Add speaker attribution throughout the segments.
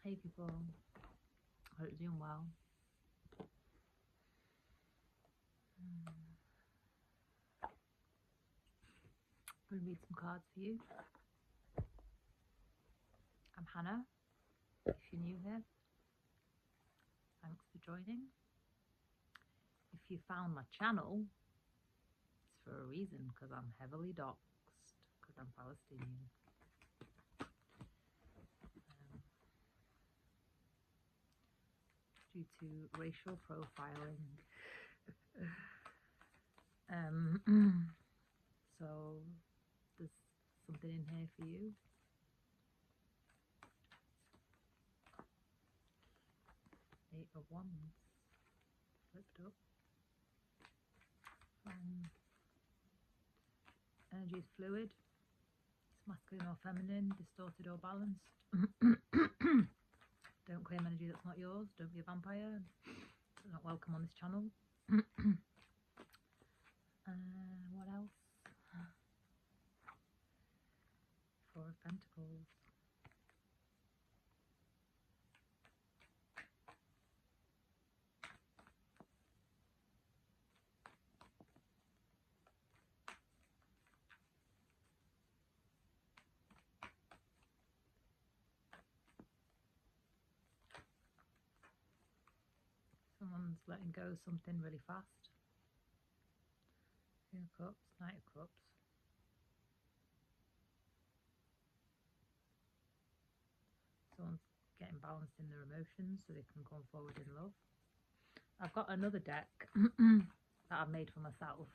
Speaker 1: Hey people, hope you're doing well. I'm going to read some cards for you. I'm Hannah. If you're new here, thanks for joining. If you found my channel, it's for a reason, because I'm heavily doxxed, because I'm Palestinian. Due to racial profiling. So there's something in here for you. Eight of Wands, flipped up. Energy is fluid. It's masculine or feminine, distorted or balanced. Don't claim energy that's not yours. Don't be a vampire. You're not welcome on this channel. What else? Four of Pentacles. Someone's letting go of something really fast. King of Cups, Knight of Cups. Someone's getting balanced in their emotions so they can come forward in love. I've got another deck that I've made for myself.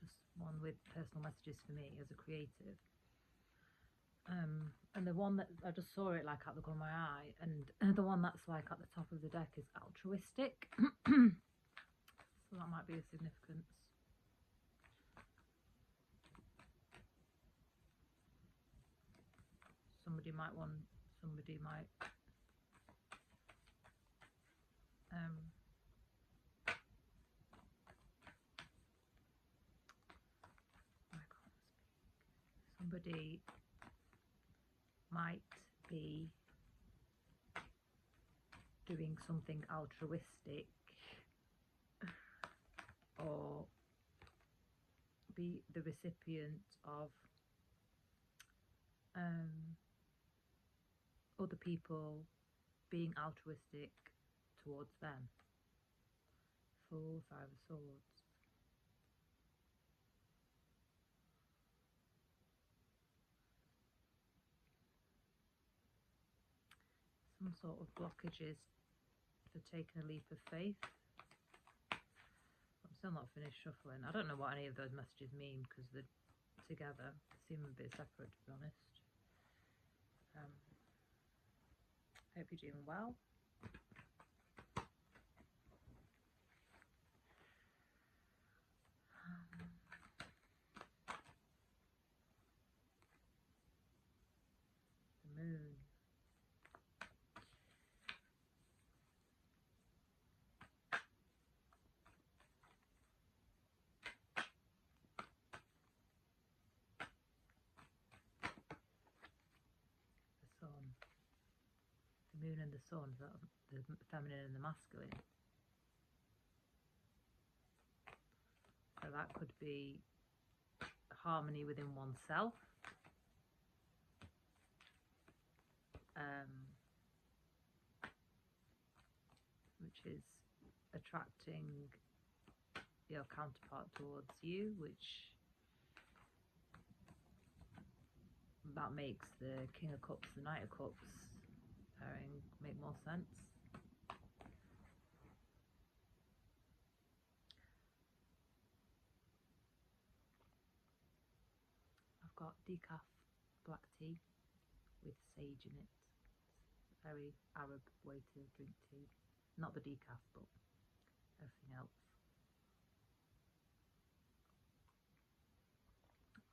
Speaker 1: Just one with personal messages for me as a creative. And the one that I just saw it like out the corner of my eye, and the one that's like at the top of the deck is altruistic. So that might be a significance. Somebody might somebody might be doing something altruistic or be the recipient of other people being altruistic towards them. Fool, Five of Swords. Some sort of blockages for taking a leap of faith. I'm still not finished shuffling. I don't know what any of those messages mean because they're together. They seem a bit separate, to be honest. Hope you're doing well. The Moon. The Sun. The Moon and the Sun, the feminine and the masculine. So that could be harmony within oneself. Which is attracting your counterpart towards you, which that makes the King of Cups, the Knight of Cups pairing make more sense. I've got decaf black tea with sage in it. It's a very Arab way to drink tea. Not the decaf, but everything else.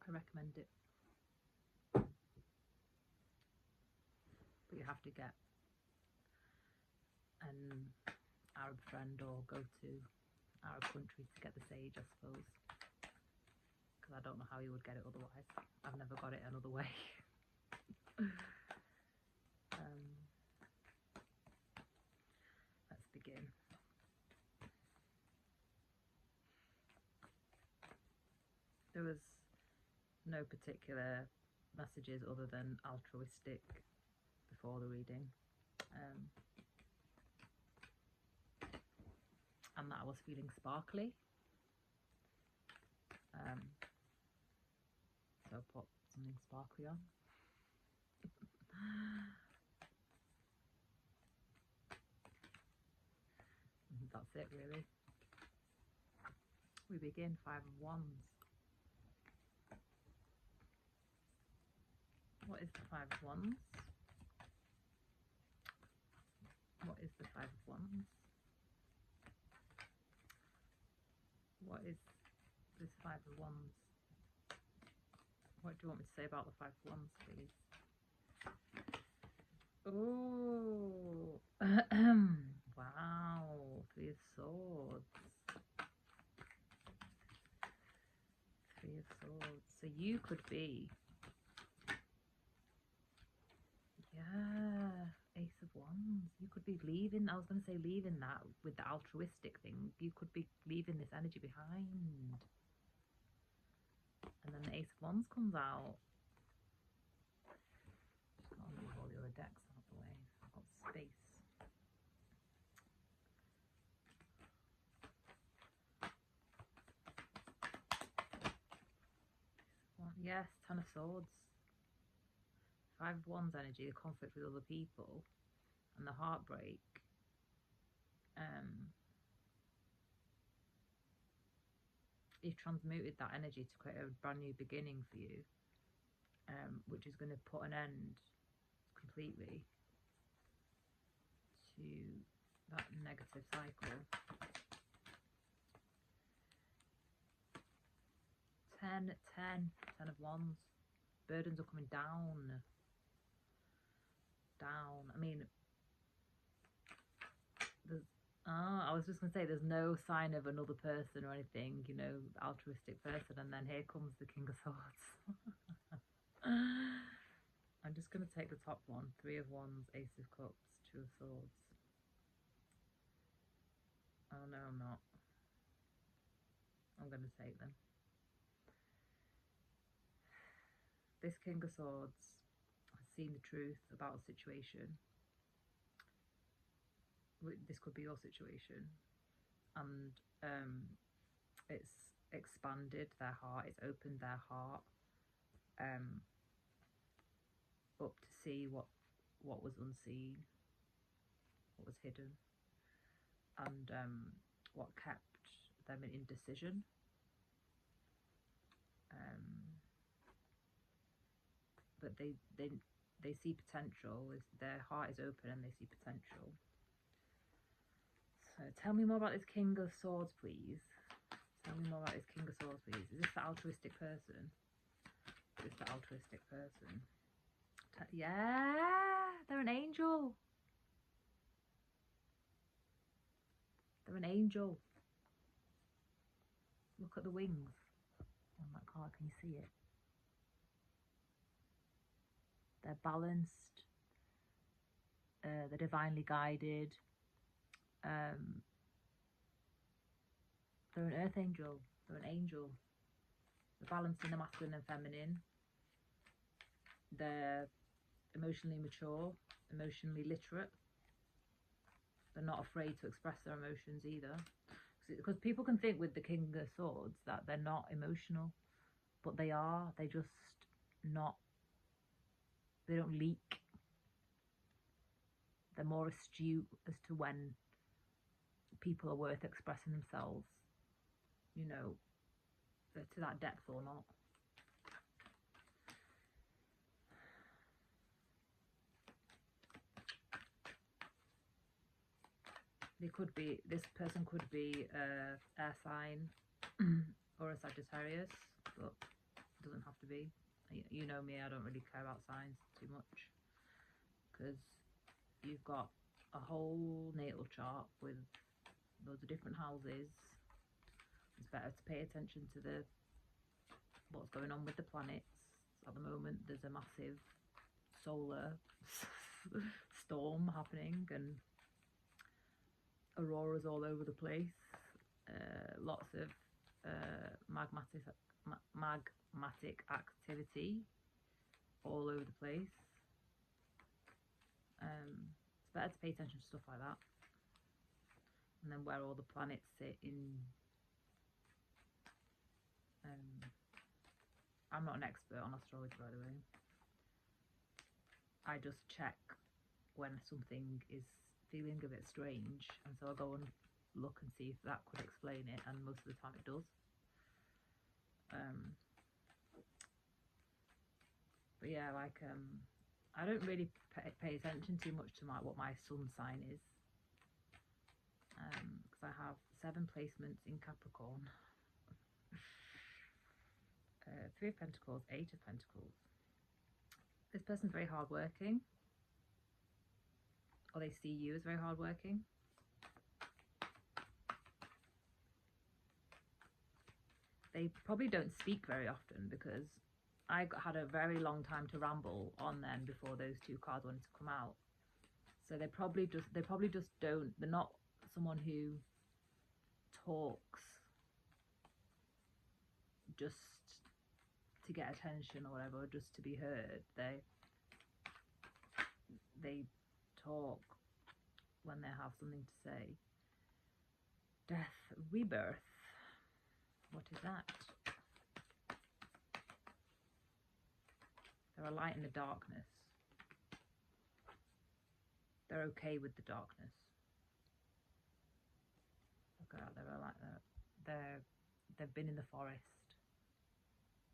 Speaker 1: I recommend it. But you have to get an Arab friend or go to Arab countries to get the sage, I suppose. Because I don't know how you would get it otherwise. I've never got it another way. no particular messages other than altruistic before the reading. And that I was feeling sparkly. So put something sparkly on. That's it, really. We begin 5 of Wands. What is the 5 of Wands? What is the 5 of Wands? What is this 5 of Wands? What do you want me to say about the 5 of Wands, please? Oh, wow, 3 of Swords. 3 of Swords. So you could be, yeah, Ace of Wands. You could be leaving, I was going to say leaving that with the altruistic thing. You could be leaving this energy behind. And then the Ace of Wands comes out. I'll move all the other decks out of the way. I've got space. Yes, 10 of Swords. 5 of Wands energy, the conflict with other people and the heartbreak. You've transmuted that energy to create a brand new beginning for you, which is going to put an end completely to that negative cycle. 10 of Wands. Burdens are coming down. I mean, there's I was just going to say, there's no sign of another person or anything, you know, altruistic person, and then here comes the King of Swords. I'm just going to take the top one. 3 of Wands, Ace of Cups, 2 of Swords. Oh no, I'm not. I'm going to take them. This King of Swords has seen the truth about a situation. This could be your situation, and it's expanded their heart, it's opened their heart up to see what was unseen, what was hidden, and what kept them in indecision. But they see potential. Their heart is open and they see potential. So tell me more about this King of Swords, please. Tell me more about this King of Swords, please. Is this the altruistic person? Is this the altruistic person? Yeah, they're an angel. They're an angel. Look at the wings on that card. Can you see it? They're balanced. They're divinely guided. They're an earth angel. They're an angel. They're balanced in the masculine and feminine. They're emotionally mature, emotionally literate. They're not afraid to express their emotions either. Because people can think with the King of Swords that they're not emotional, but they are. They just not, they don't leak. They're more astute as to when people are worth expressing themselves, you know, to that depth or not. They could be, this person could be a air sign or a Sagittarius, but it doesn't have to be. You know me, I don't really care about signs too much, because you've got a whole natal chart with loads of different houses. It's better to pay attention to what's going on with the planets. At the moment there's a massive solar storm happening and auroras all over the place. Lots of magmatic magmatic activity all over the place. It's better to pay attention to stuff like that. And then where all the planets sit in. I'm not an expert on astrology, by the way. I just check when something is feeling a bit strange, and so I go and look and see if that could explain it, and most of the time it does. But yeah, like I don't really pay attention too much to what my sun sign is, because I have 7 placements in Capricorn. 3 of Pentacles, 8 of Pentacles. This person's very hardworking, or they see you as very hardworking. They probably don't speak very often, because I had a very long time to ramble on them before those 2 cards wanted to come out. So they probably just don't. They're not someone who talks just to get attention or whatever, just to be heard. They talk when they have something to say. Death, rebirth. What is that? They're a light in the darkness. They're okay with the darkness. Look at that. They've been in the forest,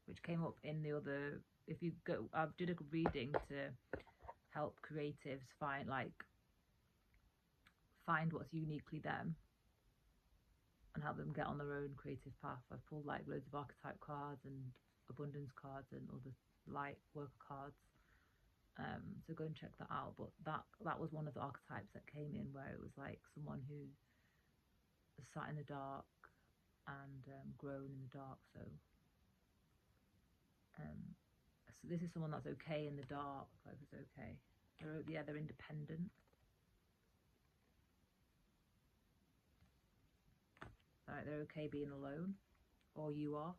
Speaker 1: which came up in the other. If you go, I did a reading to help creatives find what's uniquely them and help them get on their own creative path. I've pulled like loads of archetype cards and abundance cards and other light worker cards. So go and check that out. But that was one of the archetypes that came in, where it was like someone who sat in the dark and grown in the dark. So this is someone that's okay in the dark. Like, it's okay. They're independent. Like, they're okay being alone, or you are.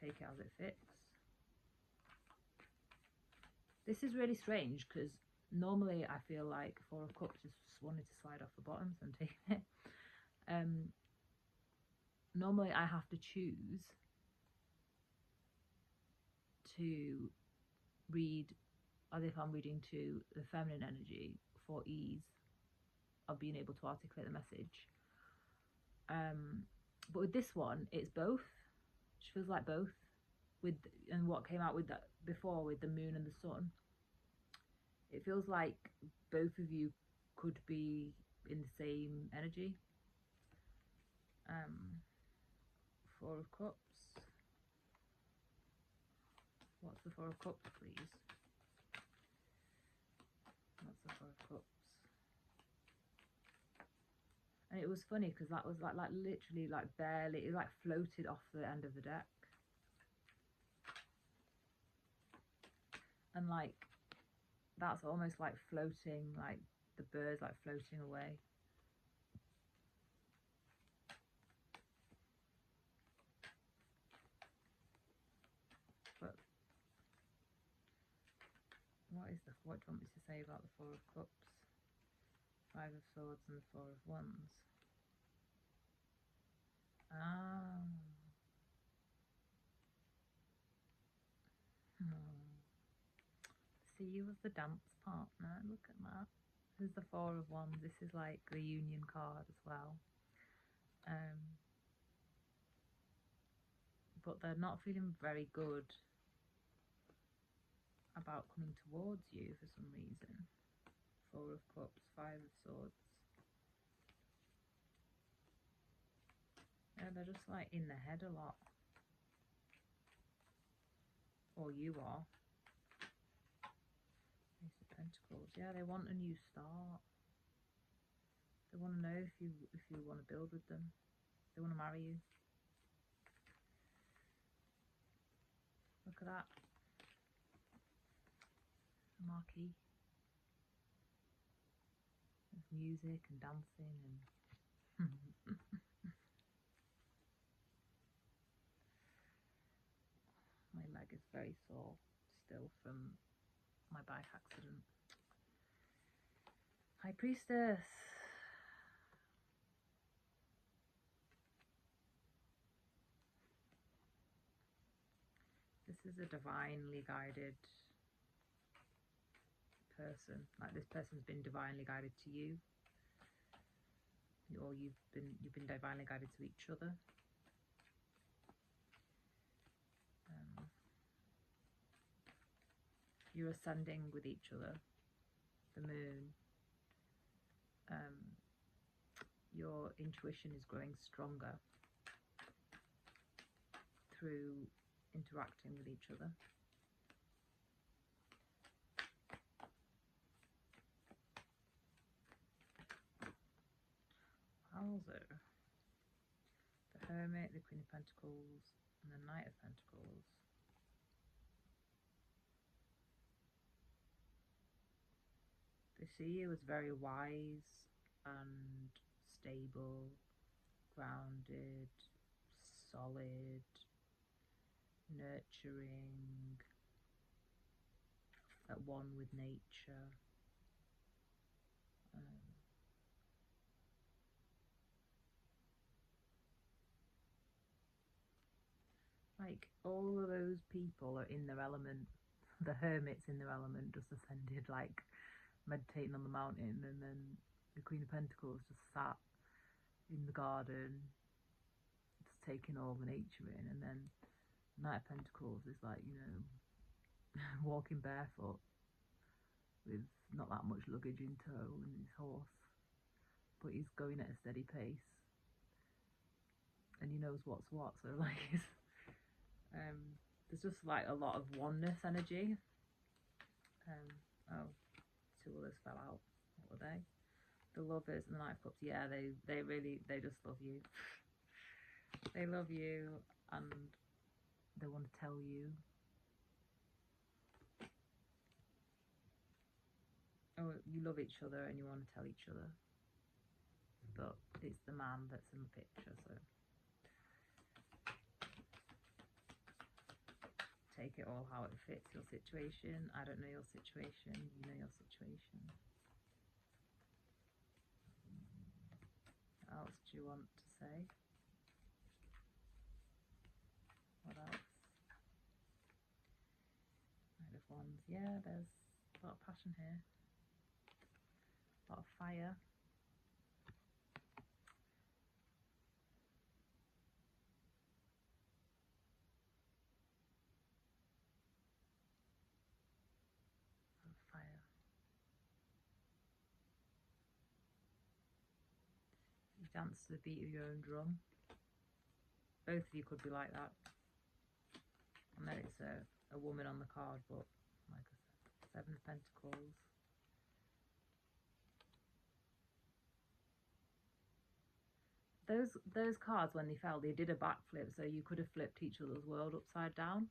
Speaker 1: Take it as it fits. This is really strange, because normally I feel like 4 of Cups just wanted to slide off the bottom, so I'm taking it. Normally I have to choose to read as if I'm reading to the feminine energy for ease of being able to articulate the message. But with this one, it's both. She feels like both. And what came out with that before, with the moon and the sun, it feels like both of you could be in the same energy. 4 of Cups. What's the 4 of Cups, please? What's the 4 of Cups? And it was funny, because that was like literally like barely, it like floated off the end of the deck. And like, that's almost like floating, like the birds like floating away. But what do you want me to say about the 4 of Cups? 5 of Swords and the 4 of Wands. See you as the dance partner. Look at that. This is the 4 of Wands. This is like the union card as well. But they're not feeling very good about coming towards you for some reason. 4 of Cups, 5 of Swords. Yeah, they're just like in their head a lot. Or you are. Ace of Pentacles. Yeah, they want a new start. They want to know if you want to build with them. They want to marry you. Look at that. A marquee. There's music and dancing and leg is very sore still from my bike accident. High Priestess. This is a divinely guided person. Like, this person's been divinely guided to you, or you've been divinely guided to each other. You're ascending with each other. The moon. Your intuition is growing stronger through interacting with each other. Wowzer. The Hermit, the Queen of Pentacles, and the Knight of Pentacles. They see you as very wise and stable, grounded, solid, nurturing, at one with nature. Like, all of those people are in their element. The Hermit's in their element, just ascended, like meditating on the mountain, and then the Queen of Pentacles just sat in the garden, just taking all the nature in, and then Knight of Pentacles is like, you know, walking barefoot with not that much luggage in tow and his horse, but he's going at a steady pace and he knows what's what. So like, there's just like a lot of oneness energy. Oh, two others fell out. What were they? The Lovers and the Knight of Cups. Yeah, they just love you. They love you and they want to tell you. Oh, you love each other and you want to tell each other. But it's the man that's in the picture, so take it all how it fits your situation. I don't know your situation, you know your situation. What else do you want to say? What else? Knight of Wands. Yeah, there's a lot of passion here. A lot of fire. You dance to the beat of your own drum. Both of you could be like that. I know it's a woman on the card, but like I said, Seven of Pentacles. Those cards, when they fell, they did a backflip, so you could have flipped each other's world upside down.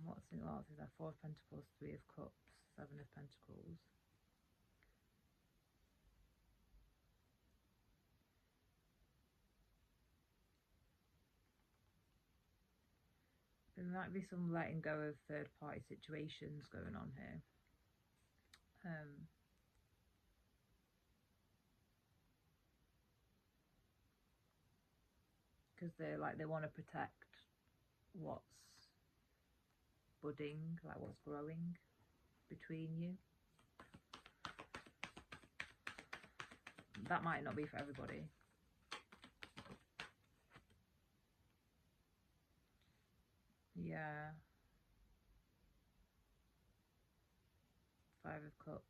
Speaker 1: What's in what is that? Four of Pentacles, Three of Cups, Seven of Pentacles. There might be some letting go of third-party situations going on here. Because they want to protect what's budding, like what's growing between you. That might not be for everybody. Yeah. Five of Cups.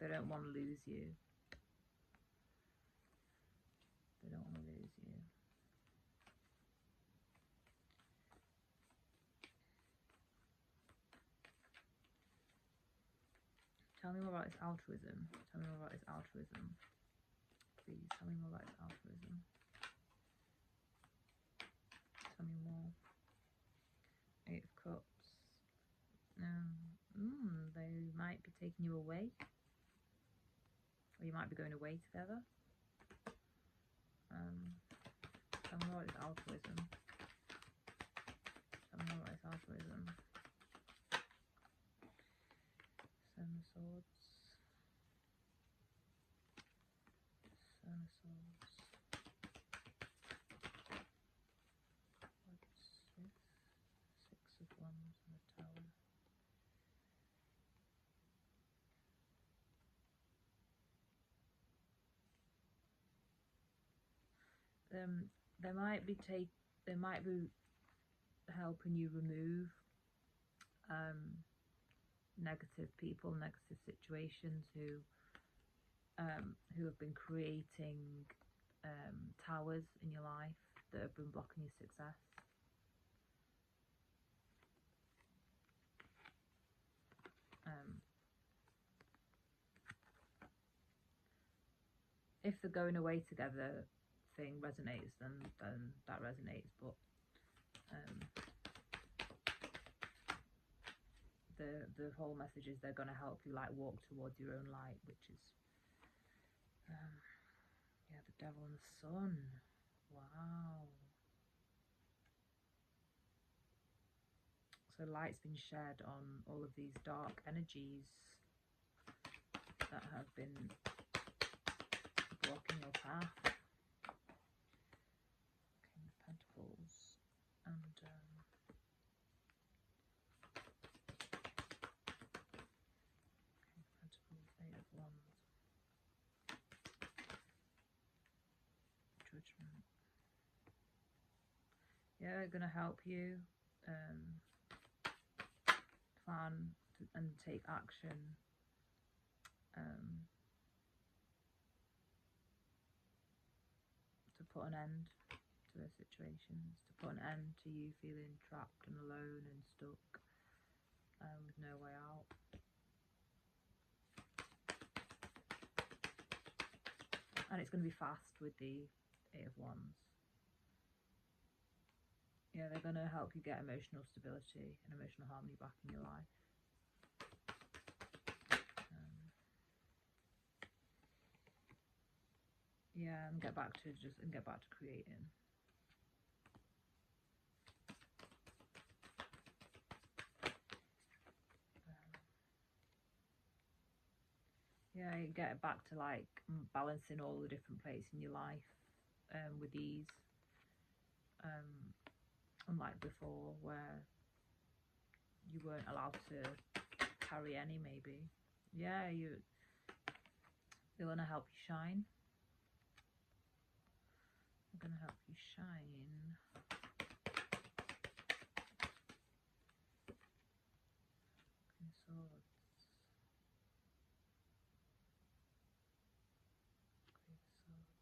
Speaker 1: They don't want to lose you. They don't want to lose you. Tell me more about his altruism. Tell me more about his altruism. Please, tell me more about his altruism. Tell me more. Eight of Cups. They might be taking you away. Or you might be going away together. Tell me what is altruism. Tell me what is altruism. Seven of Swords. Seven of Swords. What's this? Six of Wands and the Tower. They might be helping you remove negative people, negative situations who have been creating towers in your life that have been blocking your success. If the going away together thing resonates, then that resonates, but the whole message is they're going to help you like walk towards your own light, which is yeah, the Devil and the Sun. Wow. So light's been shed on all of these dark energies that have been blocking your path. King of Pentacles and King of Pentacles, Eight of Wands, Judgment. Yeah, they're going to help you plan and take action to put an end to their situations, to put an end to you feeling trapped and alone and stuck with no way out. And it's going to be fast with the Eight of Wands. Yeah, they're going to help you get emotional stability and emotional harmony back in your life. Yeah, and get back to creating. Yeah, you get back to like balancing all the different plates in your life with ease. Unlike before, where you weren't allowed to carry any, maybe. Yeah, they're gonna help you shine. They're gonna help you shine. Okay, Swords. Great Swords.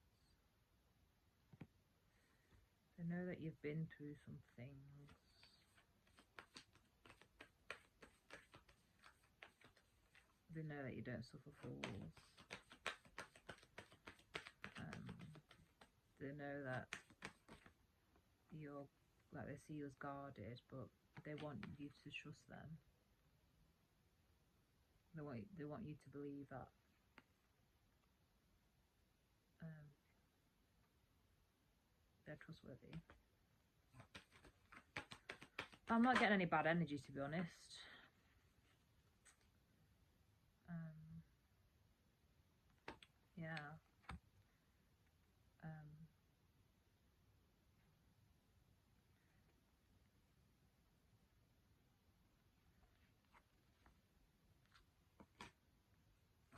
Speaker 1: They know that you've been through some things. They know that you don't suffer fools. They know that they see you as guarded, but they want you to trust them. They want you to believe that they're trustworthy. I'm not getting any bad energy, to be honest. Yeah.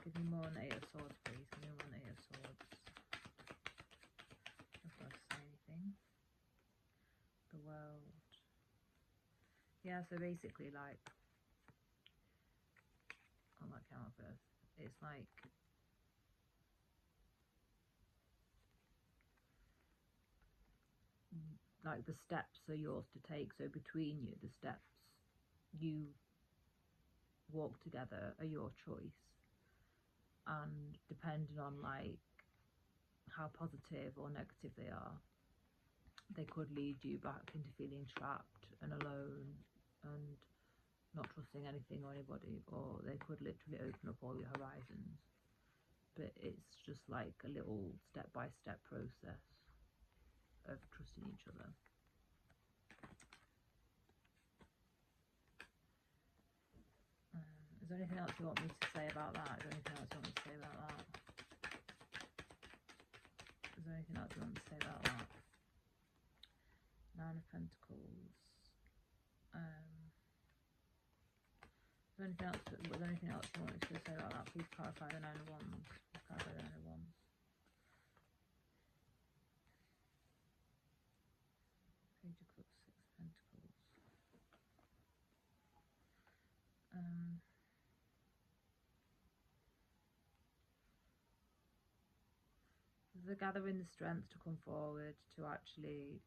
Speaker 1: Give me more on Eight of Swords, please. Give me more on Eight of Swords. Before I say anything. The World. Yeah, so basically, like, on that count first, it's like the steps are yours to take. So between you, the steps you walk together are your choice. And depending on like how positive or negative they are, they could lead you back into feeling trapped and alone and not trusting anything or anybody, or they could literally open up all your horizons. But it's just like a little step-by-step process. of trusting each other. Is there anything else you want me to say about that? Is there anything else you want me to say about that? Is there anything else you want me to say about that? Nine of Pentacles. Is there anything else? Was there anything else you want me to say about that? Please clarify the Nine of Wands. Please clarify the Nine of Wands. Page of Cups, Six of Pentacles. They're gathering the strength to come forward to actually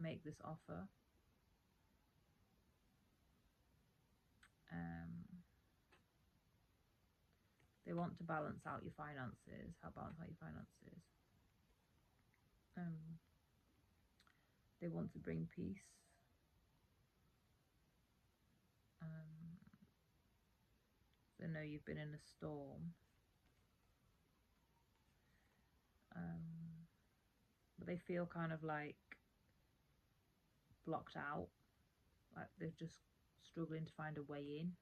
Speaker 1: make this offer. They want to balance out your finances. Balance out your finances. They want to bring peace. They know you've been in a storm. But they feel kind of like blocked out. Like they're just struggling to find a way in.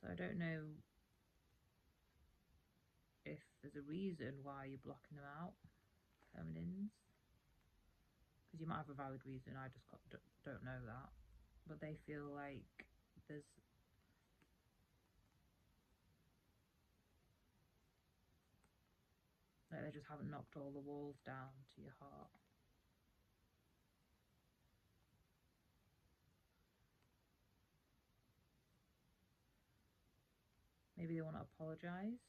Speaker 1: So I don't know if there's a reason why you're blocking them out, feminines. Because you might have a valid reason, I just don't know that. But they feel like there's... like they just haven't knocked all the walls down to your heart. Maybe they want to apologise.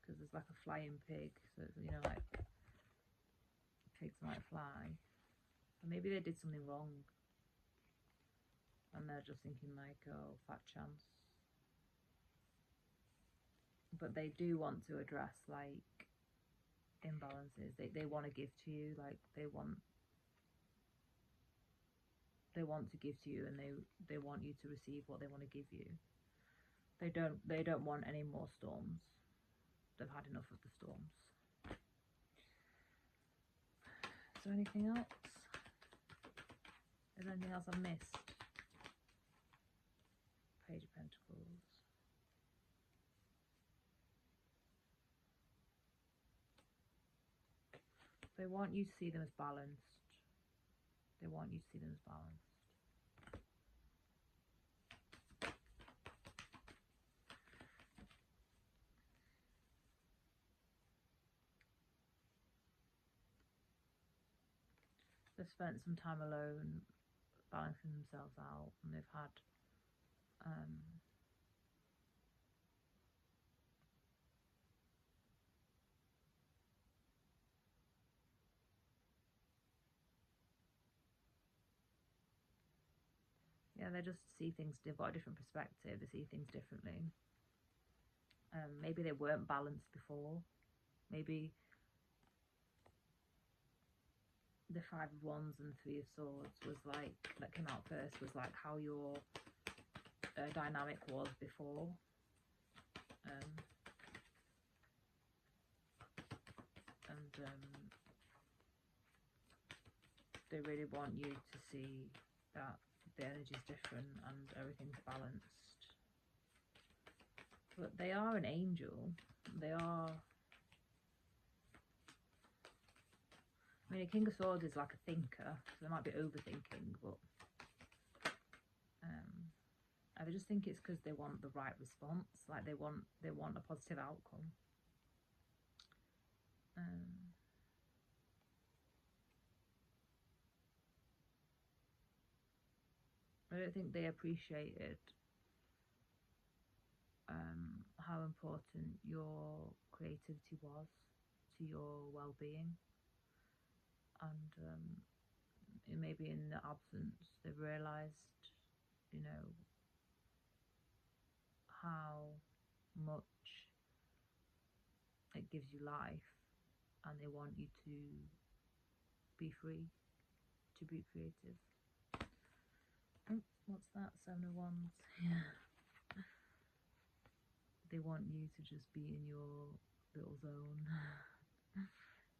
Speaker 1: Because there's like a flying pig, so it's, you know, like pigs might fly. Or maybe they did something wrong and they're just thinking like, oh, fat chance. But they do want to address like imbalances. They want to give to you, like they want to give to you, and they want you to receive what they want to give you. They don't want any more storms. They've had enough of the storms. Is there anything else? Is there anything else I've missed? Page of Pentacles. They want you to see them as balanced. They want you to see them as balanced. They've spent some time alone balancing themselves out, and they've had yeah, they just see things, they've got a different perspective, they see things differently. Maybe they weren't balanced before. Maybe the Five of Wands and Three of Swords was like, that came out first, was like how your dynamic was before. They really want you to see that the energy is different and everything's balanced. But they are an angel. They are... I mean, a King of Swords is like a thinker, so they might be overthinking, but I just think it's because they want the right response, like they want a positive outcome. I don't think they appreciated how important your creativity was to your well-being, and maybe in the absence they've realised, you know, how much it gives you life, and they want you to be free, to be creative. Oh, what's that? Seven of Wands. Yeah. They want you to just be in your little zone,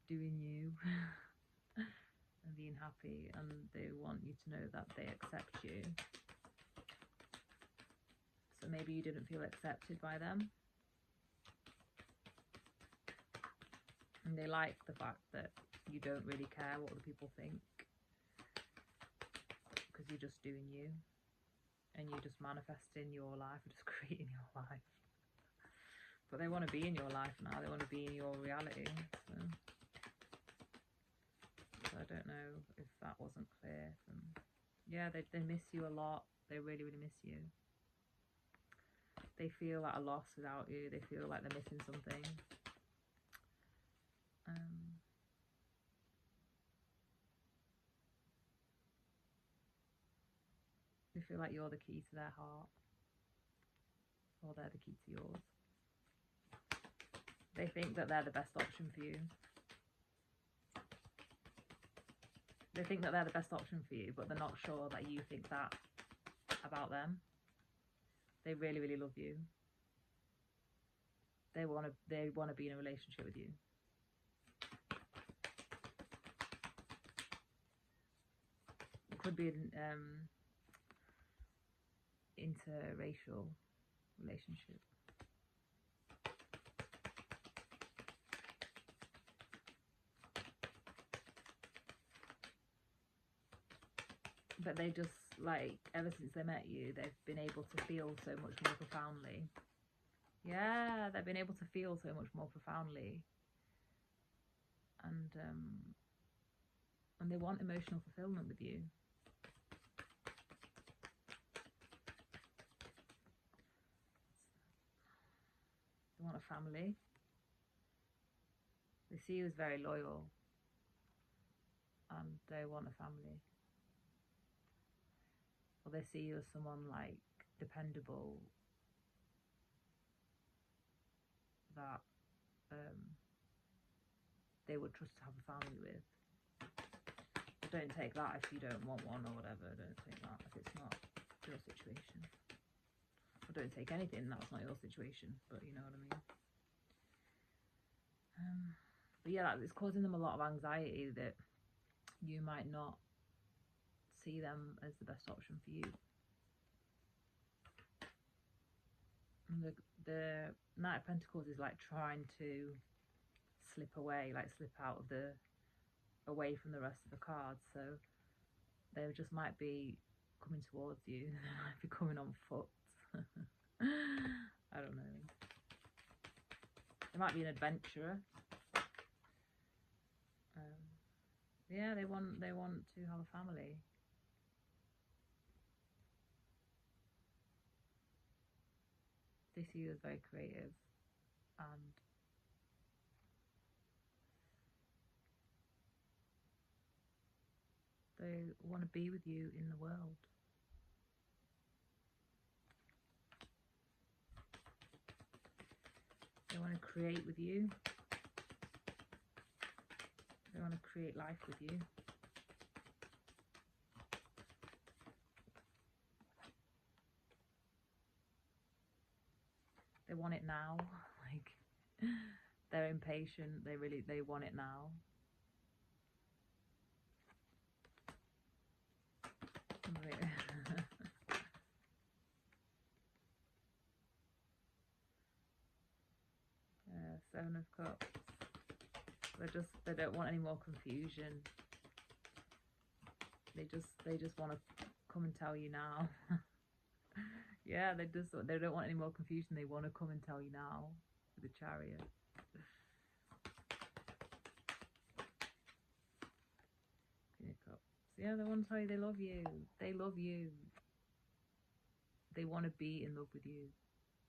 Speaker 1: doing you and being happy, and they want you to know that they accept you. So maybe you didn't feel accepted by them, and they like the fact that you don't really care what other people think, because you're just doing you, and you're just manifesting your life, or just creating your life. But they want to be in your life now, they want to be in your reality. So I don't know if that wasn't clear. Yeah, they miss you a lot. They really, really miss you. They feel at a loss without you. They feel like they're missing something. They feel like you're the key to their heart, or they're the key to yours. They think that they're the best option for you. They think that they're the best option for you, but they're not sure that you think that about them. They really, really love you. They want to be in a relationship with you. It could be an interracial relationship. But they just, like, ever since they met you, they've been able to feel so much more profoundly. Yeah, they've been able to feel so much more profoundly. And they want emotional fulfillment with you. They want a family. They see you as very loyal, and they want a family. Or they see you as someone, like, dependable, that they would trust to have a family with. But don't take that if you don't want one or whatever. Don't take that if it's not your situation. Or don't take anything that's not your situation, but you know what I mean. But yeah, it's causing them a lot of anxiety that you might not see them as the best option for you. And the Knight of Pentacles is like trying to slip away, like slip out of away from the rest of the cards. So they just might be coming towards you. They might be coming on foot. I don't know. They might be an adventurer. Yeah, they want to have a family. They see you as very creative, and they want to be with you in the world. They want to create with you. They want to create life with you. They want it now. Like, they're impatient. They want it now. Seven of Cups. They don't want any more confusion. They just want to come and tell you now. Yeah, they don't want any more confusion. They want to come and tell you now with the Chariot. Queen of Cups. Yeah, they want to tell you they love you. They love you. They want to be in love with you.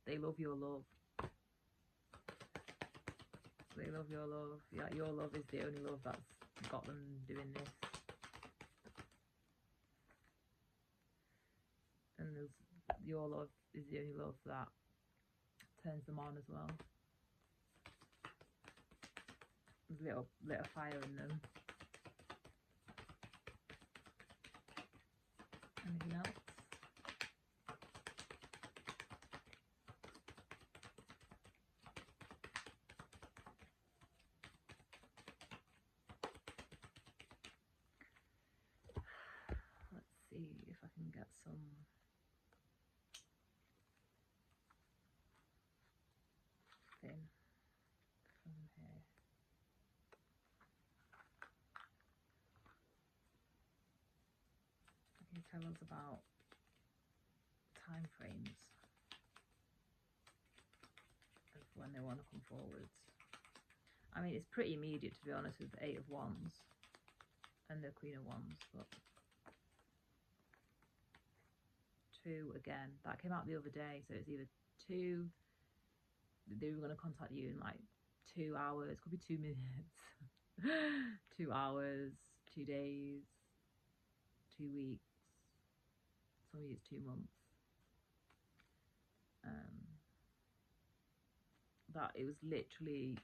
Speaker 1: They love your love. They love your love. Yeah, your love is the only love that's got them doing this. And your love is the only love that turns them on as well. There's a little fire in them. Anything else? if I can get some thin from here. Can you tell us about time frames of when they want to come forwards? I mean, it's pretty immediate, to be honest, with the Eight of Wands and the Queen of Wands, but 2 again, that came out the other day, so it's either 2, they were going to contact you in like 2 hours, could be 2 minutes, 2 hours, 2 days, 2 weeks, some of you it's 2 months. That it was literally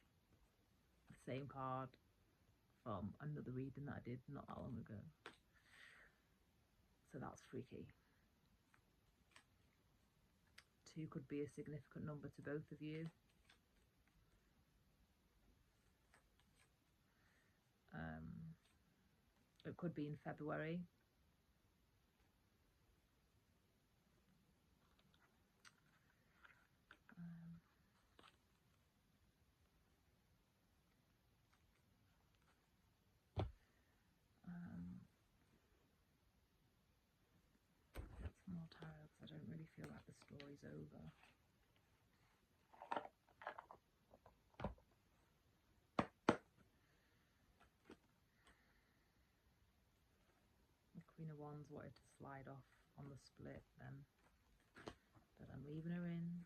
Speaker 1: the same card from another reading that I did not that long ago. So that's freaky. 2 could be a significant number to both of you. It could be in February. Get some more tarot because I don't really feel like the story's over. The Queen of Wands wanted to slide off on the split then, but I'm leaving her in.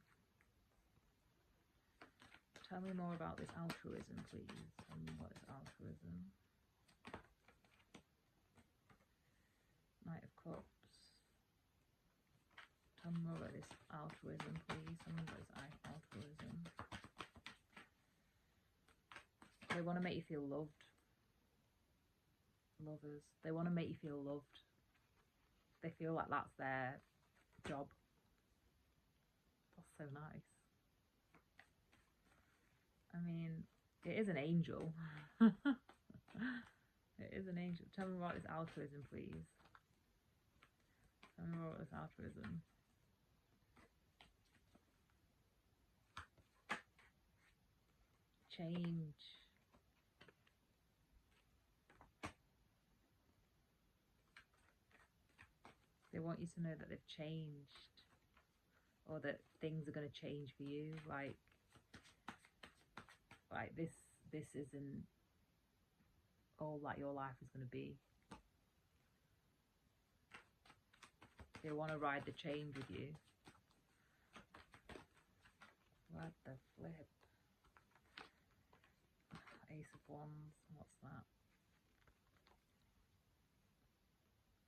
Speaker 1: Tell me more about this altruism, please. Tell me what is altruism. Knight of Cups. Tell me more about this altruism, please. Tell me what is altruism. They want to make you feel loved. Lovers. They want to make you feel loved. They feel like that's their job. That's so nice. I mean, it is an angel. It is an angel. Tell me about this altruism, please. Tell me about this altruism. Change. They want you to know that they've changed, or that things are going to change for you. Like this isn't all that your life is going to be. They want to ride the change with you. What the flip? Ace of Wands. What's that?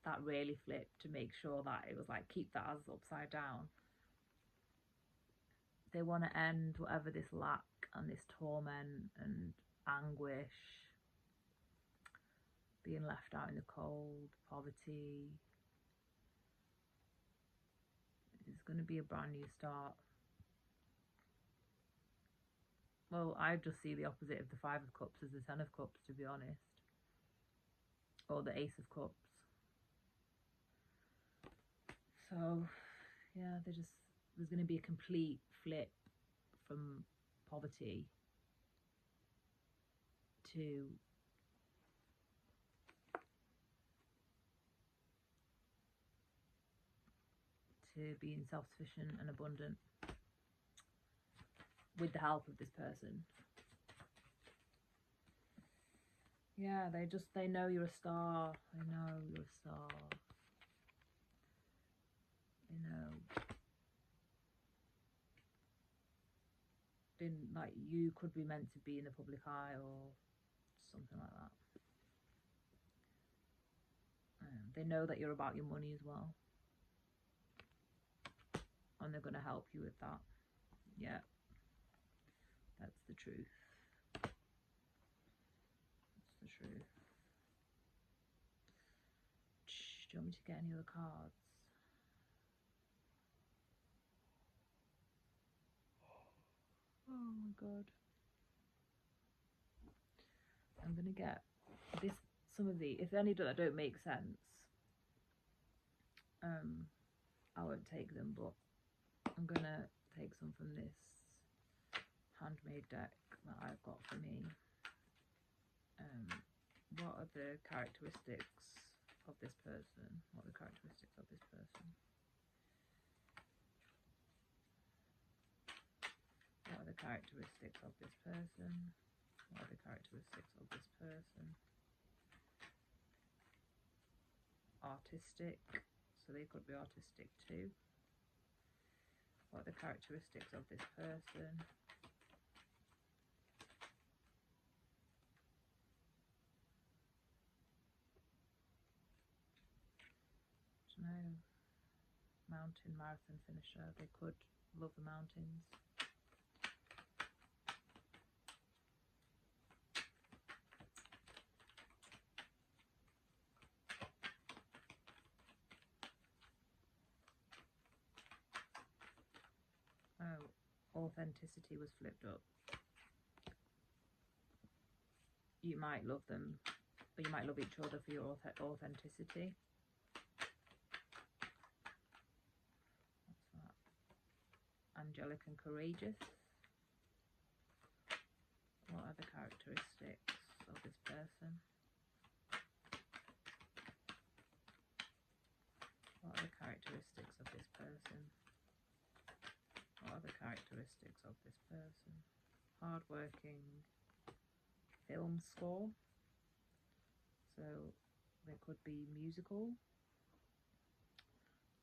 Speaker 1: That really flipped to make sure that it was like, keep that as upside down. They want to end whatever this lack and this torment and anguish, being left out in the cold, poverty. It's going to be a brand new start. Well, I just see the opposite of the Five of Cups as the Ten of Cups, to be honest. Or the Ace of Cups. So, yeah, there's going to be a complete flip from poverty to being self-sufficient and abundant with the help of this person. Yeah, they know you're a star. They know you're a star. They know. Like, you could be meant to be in the public eye or something like that. They know that you're about your money as well, and they're going to help you with that. Yeah, that's the truth. That's the truth. Do you want me to get any other cards? Oh my god. I'm going to get this, some of the, if any that don't make sense, I won't take them, but I'm gonna take some from this handmade deck that I've got for me. What are the characteristics of this person? What are the characteristics of this person? What are the characteristics of this person? What are the characteristics of this person? Artistic, so they could be artistic too. What are the characteristics of this person? No, mountain marathon finisher. They could love the mountains. Oh, authenticity was flipped up. You might love them, or you might love each other for your authenticity. Angelic and courageous. What are the characteristics of this person? What are the characteristics of this person? What are the characteristics of this person? Hardworking. Film score. So they could be musical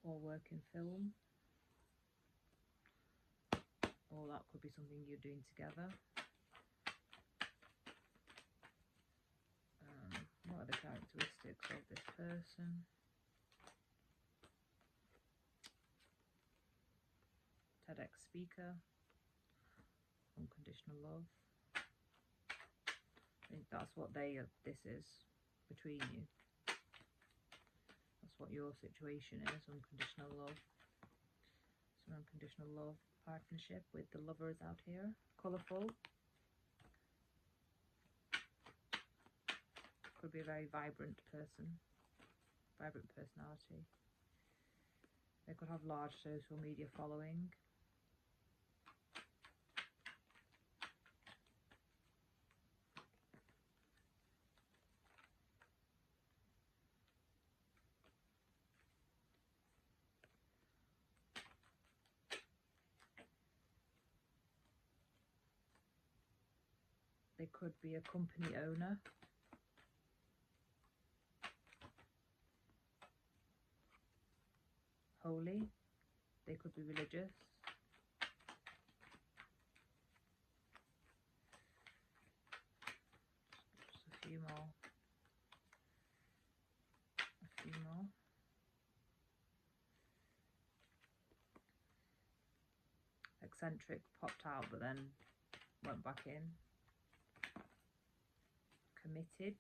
Speaker 1: or work in film. Or that could be something you're doing together. What are the characteristics of this person? TEDx speaker. Unconditional love. I think that's what this is between you. That's what your situation is, unconditional love. It's an unconditional love partnership with the lovers out here. Colourful. Could be a very vibrant person. Vibrant personality. They could have large social media following. They could be a company owner. Holy. They could be religious. Just a few more. A few more. Eccentric popped out but then went back in. Committed.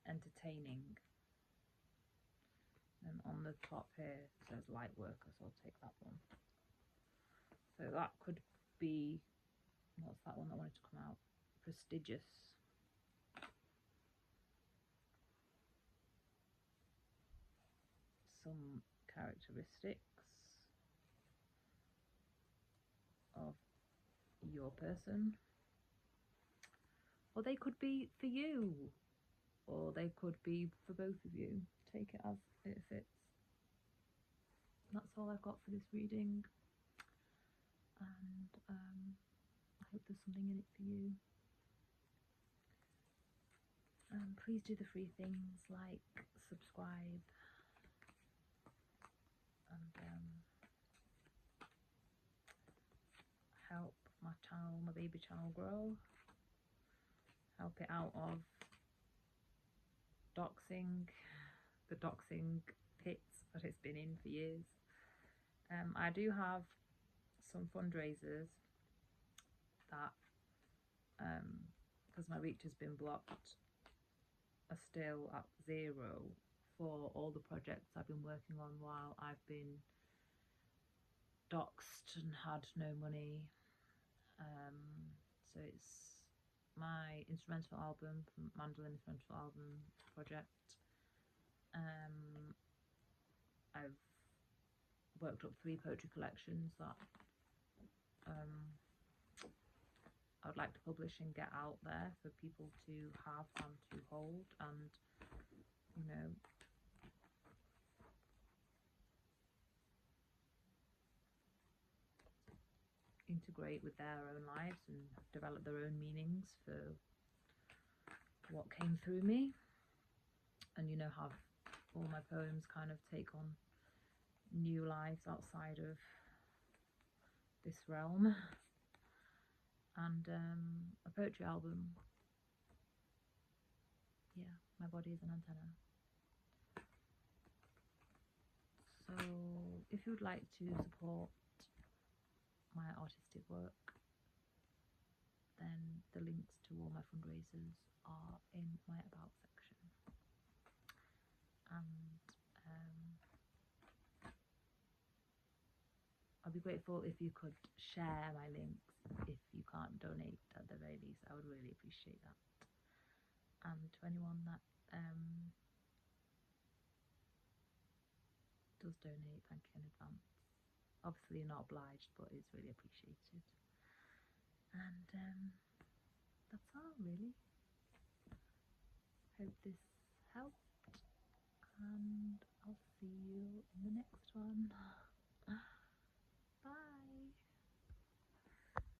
Speaker 1: Entertaining. And on the top here it says light worker, so I'll take that one. So that could be, what's that one that wanted to come out? Prestigious. Some characteristics of your person. Or they could be for you. Or they could be for both of you. Take it as it fits. That's all I've got for this reading. And I hope there's something in it for you. Please do the free things like subscribe and help my channel, my baby channel grow. Help it out of doxing, the doxing pits that it's been in for years. I do have some fundraisers that, because my reach has been blocked, are still at 0 for all the projects I've been working on while I've been doxed and had no money. So it's my instrumental album, Mandolin Instrumental Album project, I've worked up 3 poetry collections that I would like to publish and get out there for people to have and to hold, and you know, integrate with their own lives and develop their own meanings for what came through me, and you know, have all my poems kind of take on new lives outside of this realm. And a poetry album. Yeah, my body is an antenna. So if you would like to support my artistic work, then the links to all my fundraisers are in my about section. And I'd be grateful if you could share my links. If you can't donate, at the very least, I would really appreciate that. And to anyone that does donate, thank you in advance. Obviously you're not obliged, but it's really appreciated. And that's all, really. Hope this helped, and I'll see you in the next one.